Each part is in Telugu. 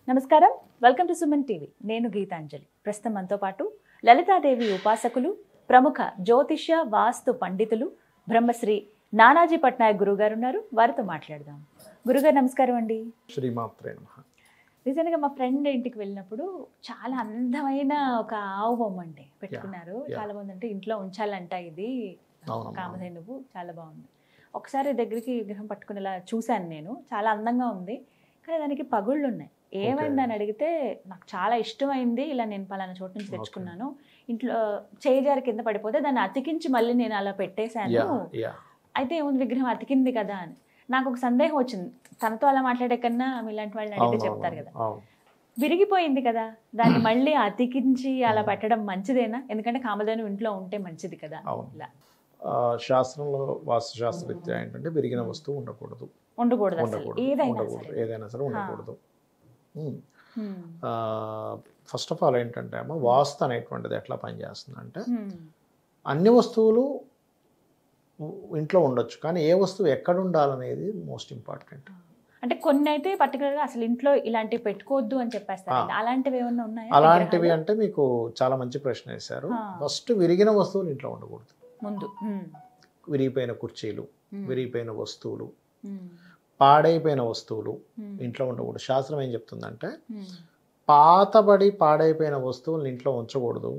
నమస్కారం, వెల్కమ్ టు సుమన్ టీవీ. నేను గీతాంజలి. ప్రస్తుతం మనతో పాటు లలితాదేవి ఉపాసకులు, ప్రముఖ జ్యోతిష్య వాస్తు పండితులు బ్రహ్మశ్రీ నానాజీ పట్నాయక్ గురువు గారు ఉన్నారు. వారితో మాట్లాడదాం. గురుగారు నమస్కారం అండి. శ్రీమాత్రే నమః. నిజంగా మా ఫ్రెండ్ ఇంటికి వెళ్ళినప్పుడు చాలా అందమైన ఒక ఆవు బొమ్మ అండి పెట్టుకున్నారు. చాలా మంది అంటే ఇంట్లో ఉంచాలంట, ఇది కామధేనువు చాలా బాగుంది. ఒకసారి దగ్గరికి విగ్రహం పట్టుకునేలా చూశాను నేను. చాలా అందంగా ఉంది, కానీ దానికి పగుళ్ళు ఉన్నాయి. ఏమైందని అడిగితే నాకు చాలా ఇష్టమైంది, ఇలా నేను పలానా చోటు నుంచి తెచ్చుకున్నాను, ఇంట్లో చేజారి కింద పడిపోతే దాన్ని అతికించి మళ్ళీ నేను అలా పెట్టేశాను, అయితే ఏముంది విగ్రహం అతికింది కదా అని. నాకు ఒక సందేహం వచ్చింది, తనతో అలా మాట్లాడే కన్నా ఇలాంటి వాళ్ళని అడిగితే చెప్తారు కదా. విరిగిపోయింది కదా, దాన్ని మళ్ళీ అతికించి అలా పెట్టడం మంచిదేనా? ఎందుకంటే కామధేను ఇంట్లో ఉంటే మంచిది కదా. ఇలా శాస్త్రంలో వాస్తుశాస్త్రరీత్యా ఏంటంటే విరిగిన వస్తువు ఉండకూడదు, ఏదైనా సరే ఉండకూడదు. ఫస్ట్ ఆఫ్ ఆల్ ఏంటంటే అమ్మ, వాస్తు అనేటువంటిది ఎట్లా పనిచేస్తుంది అంటే, అన్ని వస్తువులు ఇంట్లో ఉండొచ్చు, కానీ ఏ వస్తువు ఎక్కడ ఉండాలనేది మోస్ట్ ఇంపార్టెంట్. అంటే కొన్ని అయితే పర్టికులర్గా అసలు ఇంట్లో ఇలాంటివి పెట్టుకోవద్దు అని చెప్పేస్తారు. అలాంటివి ఏమన్నా ఉన్నాయా? అలాంటివి అంటే మీకు చాలా మంచి ప్రశ్న వేశారు. ఫస్ట్, విరిగిన వస్తువులు ఇంట్లో ఉండకూడదు. ముందు విరిగిపోయిన కుర్చీలు, విరిగిపోయిన వస్తువులు, పాడైపోయిన వస్తువులు ఇంట్లో ఉండకూడదు. శాస్త్రం ఏం చెప్తుందంటే, పాతబడి పాడైపోయిన వస్తువులను ఇంట్లో ఉంచకూడదు,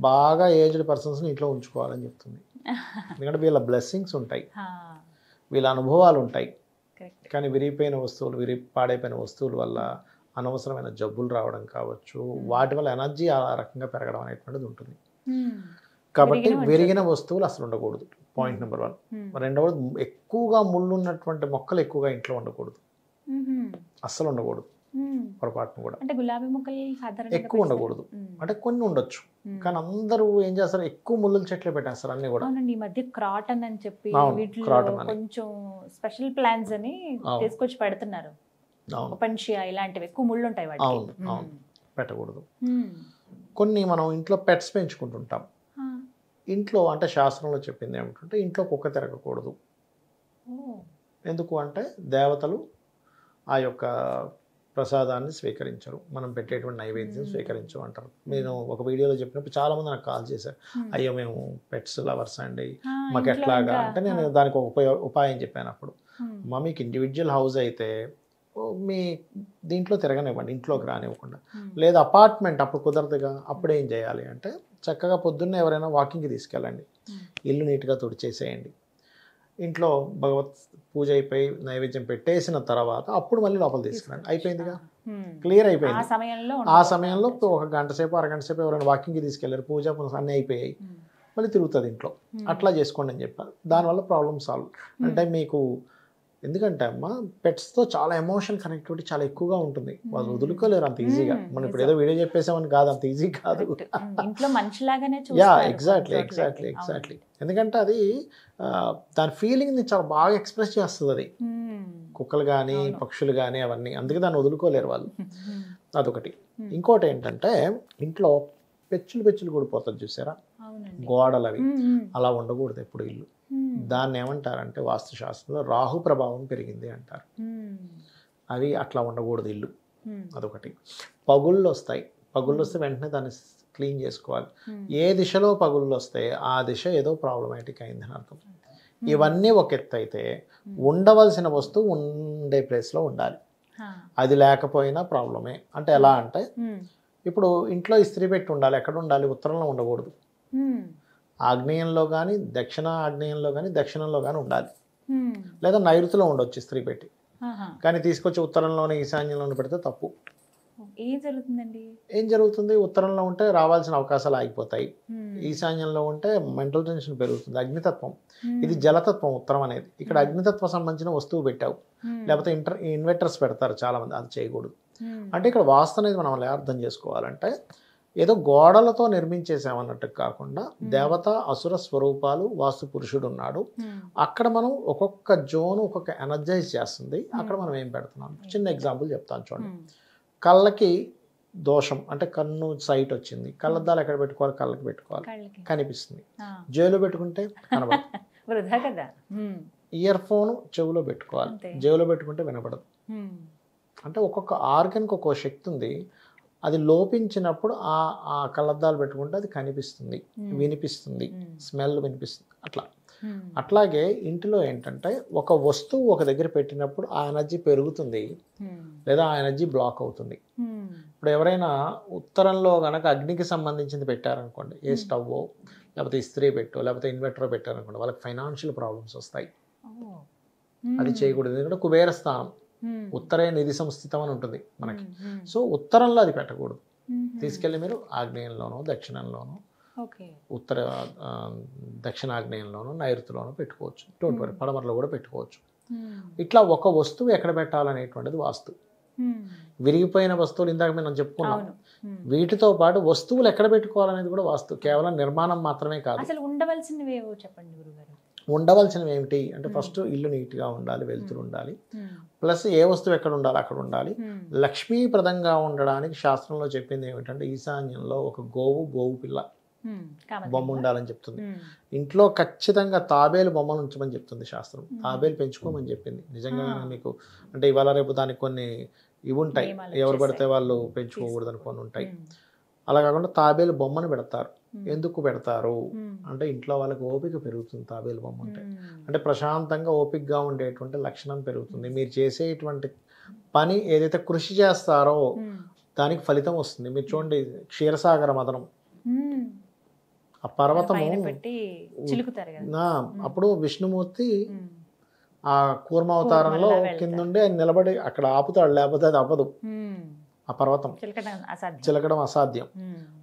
బాగా ఏజ్డ్ పర్సన్స్ని ఇంట్లో ఉంచుకోవాలని చెప్తుంది. ఎందుకంటే వీళ్ళ బ్లెస్సింగ్స్ ఉంటాయి, వీళ్ళ అనుభవాలు ఉంటాయి. కానీ విరిగిపోయిన వస్తువులు, పాడైపోయిన వస్తువుల వల్ల అనవసరమైన జబ్బులు రావడం కావచ్చు, వాటి వల్ల ఎనర్జీ ఆ రకంగా పెరగడం అనేటువంటిది ఉంటుంది. కాబట్టి విరిగిన వస్తువులు అసలు ఉండకూడదు, పాయింట్ నెంబర్ 1. రెండవది, ఎక్కువగా ముళ్ళు ఉన్నటువంటి మొక్కలు ఎక్కువగా ఇంట్లో ఉండకూడదు, అస్సలు ఉండకూడదు. పొరపాటును కూడా అంటే గులాబీ మొక్కలు ఎక్కువ ఉండకూడదు. అంటే కొన్ని ఉండొచ్చు, కానీ అందరూ ఏం చేస్తారు, ఎక్కువ ముళ్ళ చెట్లే పెట్టేస్తారు అన్ని కూడా. ఈ మధ్య క్రాటన్ అని చెప్పి కొంచెం స్పెషల్ ప్లాన్స్ అని తీసుకొచ్చి పెడుతున్నారు. పెన్షియా ఇలాంటివి ఎక్కువ ముళ్ళు ఉంటాయి వాటికి. అవును, పెట్టకూడదు. కొన్ని మనం ఇంట్లో పెట్స్ పెంచుకుంటుంటాం. ఇంట్లో అంటే శాస్త్రంలో చెప్పింది ఏమిటంటే, ఇంట్లో కుక్క తిరగకూడదు. ఎందుకు అంటే దేవతలు ఆ యొక్క ప్రసాదాన్ని స్వీకరించరు, మనం పెట్టేటువంటి నైవేద్యం స్వీకరించరు అంటారు. నేను ఒక వీడియోలో చెప్పినప్పుడు చాలామంది నాకు కాల్ చేశారు, అయ్యో మేము పెట్స్ లవర్స్ అండి, మాకు ఎట్లాగా అంటే, నేను దానికి ఒక ఉపాయం చెప్పాను. అప్పుడు మీకు ఇండివిజువల్ హౌస్ అయితే మీ దీంట్లో తిరగనివ్వండి, ఇంట్లోకి రానివ్వకుండా. లేదా అపార్ట్మెంట్ అప్పుడు కుదరదుగా, అప్పుడు ఏం చేయాలి అంటే, చక్కగా పొద్దున్నే ఎవరైనా వాకింగ్కి తీసుకెళ్ళండి, ఇల్లు నీట్గా తుడిచేసేయండి, ఇంట్లో భగవత్ పూజ అయిపోయి నైవేద్యం పెట్టేసిన తర్వాత అప్పుడు మళ్ళీ లోపల తీసుకురండి. అయిపోయిందిగా, క్లియర్ అయిపోయింది. ఆ సమయంలో ఒక గంట సేపు అరగంట సేపు ఎవరైనా వాకింగ్కి తీసుకెళ్ళారు, పూజ అన్నీ అయిపోయాయి, మళ్ళీ తిరుగుతుంది ఇంట్లో. అట్లా చేసుకోండి అని చెప్పారు. దానివల్ల ప్రాబ్లమ్ సాల్వ్. అంటే మీకు ఎందుకంటే అమ్మ, పెట్స్తో చాలా ఎమోషన్ కనెక్టివిటీ చాలా ఎక్కువగా ఉంటుంది, వాళ్ళు వదులుకోలేరు అంత ఈజీగా. మనం ఇప్పుడు ఏదో వీడియో చెప్పేసామని కాదు, అంత ఈజీ కాదు. ఎగ్జాక్ట్లీ. ఎందుకంటే అది దాని ఫీలింగ్ని చాలా బాగా ఎక్స్ప్రెస్ చేస్తుంది అది, కుక్కలు కానీ పక్షులు కానీ అవన్నీ. అందుకే దాన్ని వదులుకోలేరు వాళ్ళు. అదొకటి. ఇంకోటి ఏంటంటే, ఇంట్లో పెచ్చులు కూడిపోతుంది చూసారా, గోడలు అవి, అలా ఉండకూడదు ఎప్పుడు ఇల్లు. దాన్ని ఏమంటారంటే వాస్తుశాస్త్రంలో రాహు ప్రభావం పెరిగింది అంటారు. అవి అట్లా ఉండకూడదు ఇల్లు. అదొకటి. పగుళ్ళు వస్తాయి, పగుళ్ళు వస్తే వెంటనే దాన్ని క్లీన్ చేసుకోవాలి. ఏ దిశలో పగుళ్ళు వస్తాయి ఆ దిశ ఏదో ప్రాబ్లమాటిక్ అయిందని అర్థం. ఇవన్నీ ఒక ఎత్తు అయితే, ఉండవలసిన వస్తువు ఉండే ప్లేస్లో ఉండాలి. అది లేకపోయినా ప్రాబ్లమే. అంటే ఎలా అంటే, ఇప్పుడు ఇంట్లో ఇస్త్రీ పెట్టి ఉండాలి, ఎక్కడ ఉండాలి, ఉత్తరంలో ఉండకూడదు, ఆగ్నేయంలో కానీ దక్షిణ ఆగ్నేయంలో కానీ దక్షిణంలో కానీ ఉండాలి. లేదా నైరుతిలో ఉండొచ్చు ఇస్త్రీ పెట్టి, కానీ తీసుకొచ్చి ఉత్తరంలోనే ఈశాన్యంలోనే పెడితే తప్పు. ఏం జరుగుతుంది, ఉత్తరంలో ఉంటే రావాల్సిన అవకాశాలు ఆగిపోతాయి, ఈశాన్యంలో ఉంటే మెంటల్ టెన్షన్ పెరుగుతుంది. అగ్నితత్వం, ఇది జలతత్వం ఉత్తరం అనేది. ఇక్కడ అగ్నితత్వం సంబంధించిన వస్తువు పెట్టావు, లేకపోతే ఇన్వర్టర్స్ పెడతారు చాలామంది, అది చేయకూడదు. అంటే ఇక్కడ వాస్తు అనేది మనం ఎలా అర్థం చేసుకోవాలంటే, ఏదో గోడలతో నిర్మించేసామన్నట్టు కాకుండా, దేవత అసుర స్వరూపాలు, వాస్తు పురుషుడు ఉన్నాడు, అక్కడ మనం ఒక్కొక్క జోన్ ఒక్కొక్క ఎనర్జైజ్ చేస్తుంది. అక్కడ మనం ఏం పెడుతున్నాం, చిన్న ఎగ్జాంపుల్ చెప్తాను చూడండి. కళ్ళకి దోషం అంటే కన్ను సైట్ వచ్చింది, కళ్ళద్దాలు ఎక్కడ పెట్టుకోవాలి, కళ్ళకి పెట్టుకోవాలి, కనిపిస్తుంది. జేబులో పెట్టుకుంటే కనబడదు. ఇయర్ ఫోన్ చెవిలో పెట్టుకోవాలి, జేబులో పెట్టుకుంటే వినపడదు. అంటే ఒక్కొక్క ఆర్గన్కి ఒక్కొక్క శక్తి ఉంది. అది లోపించినప్పుడు ఆ కళ్ళద్దాలు పెట్టుకుంటే అది కనిపిస్తుంది, వినిపిస్తుంది, స్మెల్ వినిపిస్తుంది. అట్లాగే ఇంటిలో ఏంటంటే ఒక వస్తువు ఒక దగ్గర పెట్టినప్పుడు ఆ ఎనర్జీ పెరుగుతుంది లేదా ఆ ఎనర్జీ బ్లాక్ అవుతుంది. ఇప్పుడు ఎవరైనా ఉత్తరంలో కనుక అగ్నికి సంబంధించింది పెట్టారనుకోండి, ఏ స్టవ్వో లేకపోతే ఇస్త్రీ పెట్టో లేకపోతే ఇన్వర్టర్ పెట్టారనుకోండి, వాళ్ళకి ఫైనాన్షియల్ ప్రాబ్లమ్స్ వస్తాయి. అది చేయకూడదు. ఎందుకంటే కుబేర స్థానం, ఉత్తరే నిధి సంస్థితం అని ఉంటుంది మనకి. సో ఉత్తరంలో అది పెట్టకూడదు. తీసుకెళ్ళి మీరు ఆగ్నేయంలోనో దక్షిణంలోనో ఉత్తర దక్షిణాగ్నేయంలోనో నైరుతిలోనో పెట్టుకోవచ్చు. డోంట్ వరీ, పడమరలో కూడా పెట్టుకోవచ్చు. ఇట్లా ఒక వస్తువు ఎక్కడ పెట్టాలనేటువంటిది వాస్తు. విరిగిపోయిన వస్తువులు ఇందాక మనం చెప్పుకున్నాం, వీటితో పాటు వస్తువులు ఎక్కడ పెట్టుకోవాలనేది కూడా వాస్తు. కేవలం నిర్మాణం మాత్రమే కాదు. అసలు ఉండవలసినవి ఏవో చెప్పండి గురుగారు. ఉండవలసినవి ఏమిటి అంటే ఫస్ట్ ఇల్లు నీట్గా ఉండాలి, వెలుతురు ఉండాలి, ప్లస్ ఏ వస్తువు ఎక్కడ ఉండాలి అక్కడ ఉండాలి. లక్ష్మీప్రదంగా ఉండడానికి శాస్త్రంలో చెప్పింది ఏమిటంటే ఈశాన్యంలో ఒక గోవు పిల్ల బొమ్మ ఉండాలని చెప్తుంది. ఇంట్లో ఖచ్చితంగా తాబేలు బొమ్మను ఉంచమని చెప్తుంది శాస్త్రం. తాబేలు పెంచుకోమని చెప్పింది. నిజంగా మీకు అంటే ఇవాళ రేపు దానికి కొన్ని ఇవి ఉంటాయి, ఎవరు పడితే వాళ్ళు పెంచుకోకూడదని కొన్ని ఉంటాయి. అలా కాకుండా తాబేలు బొమ్మను పెడతారు. ఎందుకు పెడతారు అంటే ఇంట్లో వాళ్ళకి ఓపిక పెరుగుతుంది. తాబేలు బొమ్మ ఉంటే అంటే ప్రశాంతంగా ఓపికగా ఉండేటువంటి లక్షణం పెరుగుతుంది. మీరు చేసేటువంటి పని ఏదైతే కృషి చేస్తారో దానికి ఫలితం వస్తుంది. మీరు చూడండి క్షీరసాగర మదనం, ఆ పర్వతము అప్పుడు విష్ణుమూర్తి ఆ కూర్మావతారంలో కిందుండి ఆయన నిలబడి అక్కడ ఆపుతాడు, లేకపోతే అది అవ్వదు. ఆ పర్వతం చిలకడం అసాధ్యం.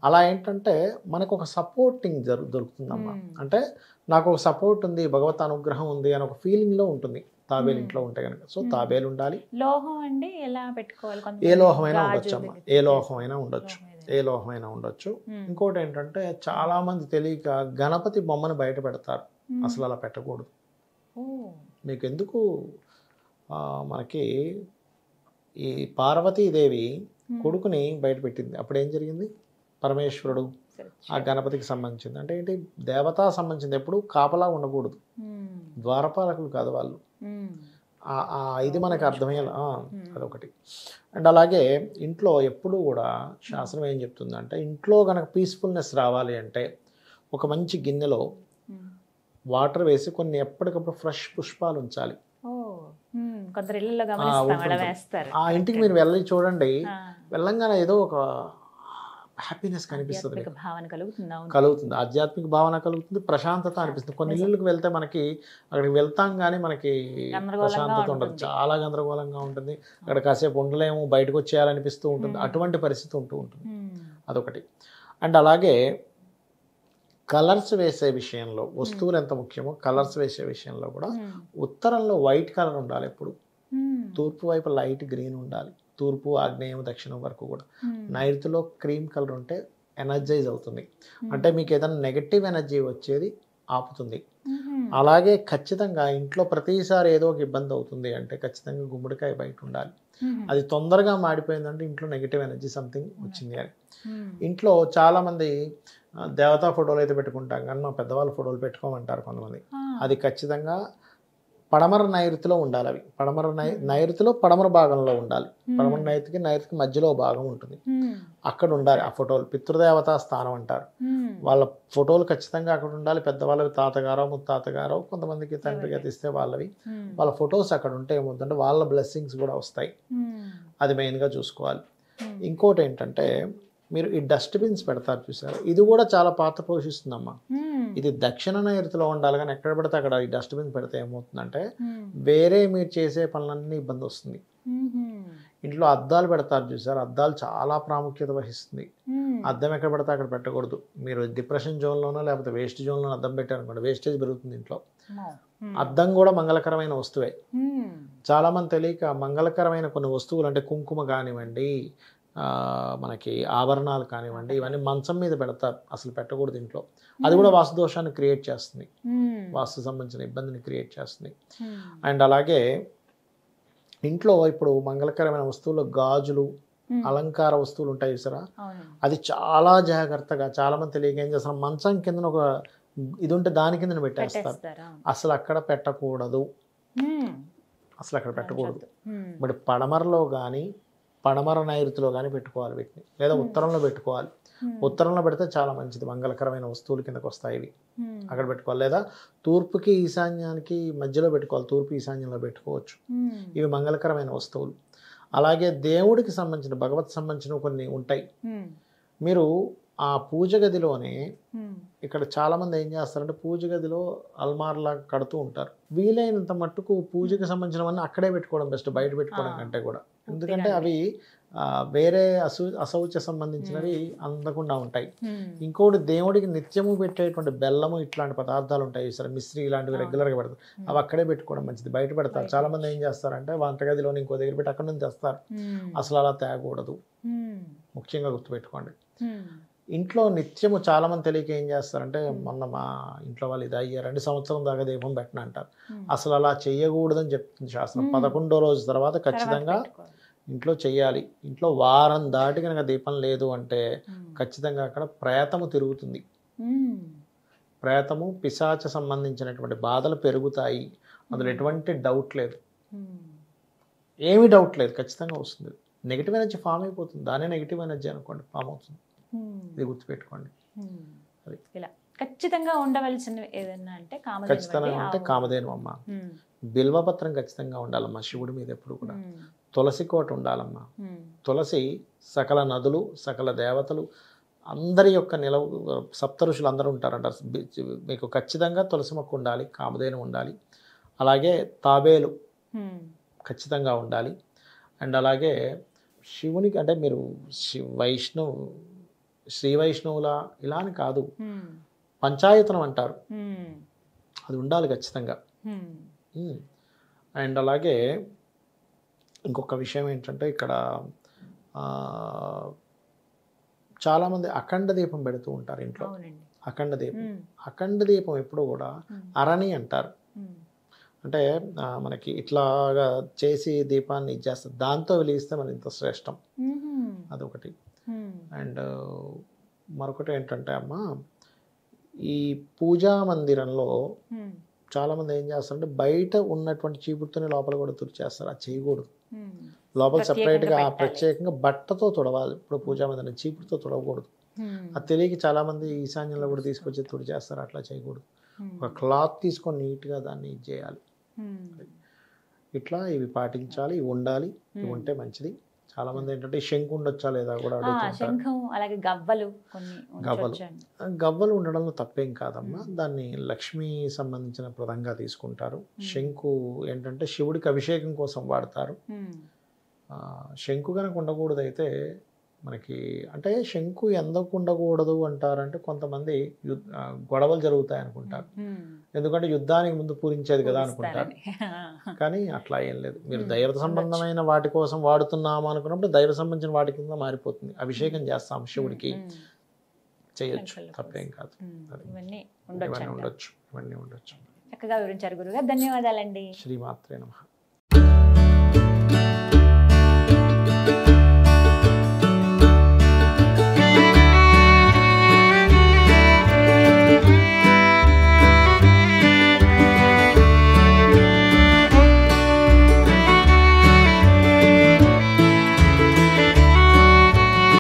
అలా ఏంటంటే మనకు ఒక సపోర్టింగ్ దొరుకుతుందమ్మా. అంటే నాకు ఒక సపోర్ట్ ఉంది, భగవత్ అనుగ్రహం ఉంది అని ఒక ఫీలింగ్లో ఉంటుంది తాబేలు ఇంట్లో ఉంటే కనుక. సో తాబేలు ఉండాలి. లోహం అండి ఎలా పెట్టుకోవాలి? ఏ లోహమైనా ఉండొచ్చు అమ్మా, ఏ లోహమైనా ఉండొచ్చు, ఏ లోహమైనా ఉండొచ్చు. ఇంకోటి ఏంటంటే చాలా మంది తెలియక గణపతి బొమ్మను బయట పెడతారు. అసలు అలా పెట్టకూడదు. మీకు ఎందుకు మనకి ఈ పార్వతీదేవి కొడుకుని బయట పెట్టింది. అప్పుడు ఏం జరిగింది? పరమేశ్వరుడు ఆ గణపతికి సంబంధించింది అంటే ఏంటి, దేవతా సంబంధించింది. ఎప్పుడు కాపలా ఉండకూడదు, ద్వారపాలకులు కాదు వాళ్ళు. ఇది మనకు అర్థమయ్యేలా అదొకటి. అండ్ అలాగే ఇంట్లో ఎప్పుడు కూడా శాస్త్రం ఏం చెప్తుందంటే ఇంట్లో కనుక పీస్ఫుల్నెస్ రావాలి అంటే ఒక మంచి గిన్నెలో వాటర్ వేసి కొన్ని ఎప్పటికప్పుడు ఫ్రెష్ పుష్పాలు ఉంచాలి. ఆ ఇంటికి మీరు వెళ్ళి చూడండి, వెళ్ళంగానే ఏదో ఒక హ్యాపీనెస్ కనిపిస్తుంది, కలుగుతుంది, ఆధ్యాత్మిక భావన కలుగుతుంది, ప్రశాంతత అనిపిస్తుంది. కొన్ని ఇళ్ళకి వెళ్తే మనకి అక్కడికి వెళ్తాం కానీ మనకి ప్రశాంతత ఉండదు, చాలా గందరగోళంగా ఉంటుంది. అక్కడ కాసేపు ఉండలేము, బయటకు వచ్చేయాలనిపిస్తూ ఉంటుంది. అటువంటి పరిస్థితి ఉంటూ ఉంటుంది. అదొకటి. అండ్ అలాగే కలర్స్ వేసే విషయంలో వస్తువులు ఎంత ముఖ్యమో కలర్స్ వేసే విషయంలో కూడా ఉత్తరంలో వైట్ కలర్ ఉండాలి ఎప్పుడు. తూర్పు వైపు లైట్ గ్రీన్ ఉండాలి, తూర్పు ఆగ్నేయం దక్షిణం వరకు కూడా. నైరుతిలో క్రీమ్ కలర్ ఉంటే ఎనర్జైజ్ అవుతుంది, అంటే మీకు ఏదైనా నెగటివ్ ఎనర్జీ వచ్చేది ఆపుతుంది. అలాగే ఖచ్చితంగా ఇంట్లో ప్రతిసారి ఏదో ఒక ఇబ్బంది అవుతుంది అంటే ఖచ్చితంగా గుమ్మడికాయ బయట ఉండాలి. అది తొందరగా మాడిపోయిందంటే ఇంట్లో నెగిటివ్ ఎనర్జీ సంథింగ్ వచ్చింది అని. ఇంట్లో చాలామంది దేవతా ఫోటోలు అయితే పెట్టుకుంటాం కానీ మా పెద్దవాళ్ళ ఫోటోలు పెట్టుకోమంటారు కొంతమంది. అది ఖచ్చితంగా పడమర నైరుతిలో ఉండాలి. అవి పడమర నైరుతిలో పడమర భాగంలో ఉండాలి. పడమర నైరుతికి మధ్యలో భాగం ఉంటుంది, అక్కడ ఉండాలి ఆ ఫోటోలు. పితృదేవతా స్థానం అంటారు. వాళ్ళ ఫోటోలు ఖచ్చితంగా అక్కడ ఉండాలి. పెద్దవాళ్ళవి తాతగారో ముత్తాతగారో, కొంతమందికి తండ్రిగా తీస్తే వాళ్ళవి, వాళ్ళ ఫొటోస్ అక్కడ ఉంటే ఏమవుతుందంటే వాళ్ళ బ్లెస్సింగ్స్ కూడా వస్తాయి. అది మెయిన్గా చూసుకోవాలి. ఇంకోటి ఏంటంటే మీరు ఈ డస్ట్బిన్స్ పెడతారు చూసారు, ఇది కూడా చాలా పాత్ర పోషిస్తుందమ్మా. ఇది దక్షిణ నైరుతిలో ఉండాలి కానీ ఎక్కడ పెడితే అక్కడ ఈ డస్ట్బిన్ పెడితే ఏమవుతుందంటే వేరే మీరు చేసే పనులన్నీ ఇబ్బంది వస్తుంది. ఇంట్లో అద్దాలు పెడతారు చూసారు, అద్దాలు చాలా ప్రాముఖ్యత వహిస్తుంది. అద్దం ఎక్కడ పెడితే అక్కడ పెట్టకూడదు. మీరు డిప్రెషన్ జోన్లోనో లేకపోతే వేస్ట్ జోన్లోనో అద్దం పెట్టారనుకోండి, వేస్టేజ్ పెరుగుతుంది ఇంట్లో. అద్దం కూడా మంగళకరమైన వస్తువే. చాలామంది తెలియక మంగళకరమైన కొన్ని వస్తువులు అంటే కుంకుమ కానివ్వండి, మనకి ఆభరణాలు కానివ్వండి, ఇవన్నీ మంచం మీద పెడతారు, అసలు పెట్టకూడదు ఇంట్లో. అది కూడా వాస్తు దోషాన్ని క్రియేట్ చేస్తుంది, వాస్తు సంబంధించిన ఇబ్బందిని క్రియేట్ చేస్తుంది. అండ్ అలాగే ఇంట్లో ఇప్పుడు మంగళకరమైన వస్తువులు గాజులు, అలంకార వస్తువులు ఉంటాయి చూసారా, అది చాలా జాగ్రత్తగా చాలామంది తెలియక ఏం చేస్తారు, మంచం కింద ఒక ఇది ఉంటే దాని కింద పెట్టేస్తారు. అసలు అక్కడ పెట్టకూడదు. అసలు అక్కడ పెట్టకూడదు. మరి పడమరలో కానీ పడమర నైరుతిలో కానీ పెట్టుకోవాలి వీటిని, లేదా ఉత్తరంలో పెట్టుకోవాలి. ఉత్తరంలో పెడితే చాలా మంచిది, మంగళకరమైన వస్తువులు కిందకు వస్తాయి ఇవి, అక్కడ పెట్టుకోవాలి. లేదా తూర్పుకి ఈశాన్యానికి మధ్యలో పెట్టుకోవాలి, తూర్పు ఈశాన్యంలో పెట్టుకోవచ్చు. ఇవి మంగళకరమైన వస్తువులు. అలాగే దేవుడికి సంబంధించిన భగవత్ సంబంధించిన కొన్ని ఉంటాయి. మీరు ఆ పూజ గదిలోనే ఇక్కడ చాలామంది ఏం చేస్తారంటే పూజ గదిలో అల్మార్లా కడుతూ ఉంటారు. వీలైనంత మట్టుకు పూజకి సంబంధించినవన్నీ అక్కడే పెట్టుకోవడం బెస్ట్, బయట పెట్టుకోవడం కంటే కూడా. ఎందుకంటే అవి వేరే అశౌచ సంబంధించినవి అందకుండా ఉంటాయి. ఇంకోటి దేవుడికి నిత్యము పెట్టేటువంటి బెల్లము ఇట్లాంటి పదార్థాలు ఉంటాయి సరే, మిశ్రీ ఇలాంటివి రెగ్యులర్గా పెడతారు, అవి అక్కడే పెట్టుకోవడం మంచిది, బయట పెడతారు. చాలా మంది ఏం చేస్తారంటే వంటగదిలోని ఇంకో దగ్గర పెట్టి అక్కడ నుంచి తెస్తారు. అసలు అలా తేకూడదు, ముఖ్యంగా గుర్తుపెట్టుకోండి. ఇంట్లో నిత్యము చాలామంది తెలియక ఏం చేస్తారంటే, మొన్న మా ఇంట్లో వాళ్ళు ఇది అయ్యారు 2 సంవత్సరం దాకా దీపం పెట్టిన అంటారు. అసలు అలా చెయ్యకూడదని చెప్తుంది శాస్త్రం. 11వ రోజు తర్వాత ఖచ్చితంగా ఇంట్లో చెయ్యాలి. ఇంట్లో వారం దాటి కనుక దీపం లేదు అంటే ఖచ్చితంగా అక్కడ ప్రేతము తిరుగుతుంది. ప్రేతము పిశాచ సంబంధించినటువంటి బాధలు పెరుగుతాయి, అందులో ఎటువంటి డౌట్ లేదు, ఏమీ డౌట్ లేదు, ఖచ్చితంగా వస్తుంది. నెగిటివ్ ఎనర్జీ ఫామ్ అయిపోతుంది, దానే నెగిటివ్ ఎనర్జీ అనుకోండి ఫామ్ అవుతుంది. ఇది గుర్తుపెట్టుకోండి. ఇలా ఖచ్చితంగా ఉండవలసిన ఏదన్నా అంటే ఖచ్చితంగా అంటే కామధేను అమ్మ, బిల్వపత్రం ఖచ్చితంగా ఉండాలమ్మా శివుడి మీద ఎప్పుడు కూడా. తులసి కోట ఉండాలమ్మా. తులసి సకల నదులు సకల దేవతలు అందరి యొక్క సప్త ఋషులు అందరూ ఉంటారంటారు. మీకు ఖచ్చితంగా తులసి మొక్క ఉండాలి, కామధేను ఉండాలి, అలాగే తాబేలు ఖచ్చితంగా ఉండాలి. అండ్ అలాగే శివునికి అంటే మీరు శ్రీ వైష్ణవుల ఇలా అని కాదు, పంచాయతనం అంటారు, అది ఉండాలి ఖచ్చితంగా. అండ్ అలాగే ఇంకొక విషయం ఏంటంటే ఇక్కడ చాలామంది అఖండ దీపం పెడుతూ ఉంటారు ఇంట్లో. అఖండ దీపం ఎప్పుడు కూడా అరణి అంటారు. అంటే మనకి ఇట్లాగా చేసి దీపాన్ని ఇచ్చేస్తారు, దాంతో వెలిగిస్తే మన ఇంత శ్రేష్టం, అదొకటి. అండ్ మరొకటి ఏంటంటే అమ్మ, ఈ పూజా మందిరంలో చాలామంది ఏం చేస్తారంటే బయట ఉన్నటువంటి చీపురుతోనే లోపల కూడా తుడిచేస్తారు, అది చేయకూడదు. లోపల సపరేట్గా ప్రత్యేకంగా బట్టతో తుడవాలి. ఇప్పుడు పూజా మందిరం చీపురుతో తుడవకూడదు, అది తెలియక చాలామంది ఈశాన్యంలో కూడా తీసుకొచ్చి తుడిచేస్తారు, అట్లా చేయకూడదు. ఒక క్లాత్ తీసుకొని నీట్గా దాన్ని చేయాలి. ఇట్లా ఇవి పాటించాలి, ఇవి ఉండాలి, ఇవి ఉంటే మంచిది. చాలా మంది ఏంటంటే శంకు ఉండొచ్చా లేదా కూడా గవ్వలు ఉండడంలో తప్పేం కాదమ్మా, దాన్ని లక్ష్మీ సంబంధించిన ప్రదంగా తీసుకుంటారు. శంకు ఏంటంటే శివుడికి అభిషేకం కోసం వాడతారు. శంకు కనుక ఉండకూడదు అయితే మనకి అంటే శంకు ఎందుకు ఉండకూడదు అంటారంటే కొంతమంది గొడవలు జరుగుతాయి అనుకుంటారు, ఎందుకంటే యుద్ధానికి ముందు పూరించేది కదా అనుకుంటారు. కానీ అట్లా ఏం లేదు, మీరు దైవ సంబంధమైన వాటి కోసం వాడుతున్నాము అనుకున్నప్పుడు దైవ సంబంధించిన వాటి కింద మారిపోతుంది. అభిషేకం చేస్తాం శివుడికి, చేయొచ్చు, తప్పేం కాదు. ఇవన్నీ ఉండొచ్చు. చక్కగా వివరించారు గురుగారు, ధన్యవాదాలండి. శ్రీమాత్రే నమః.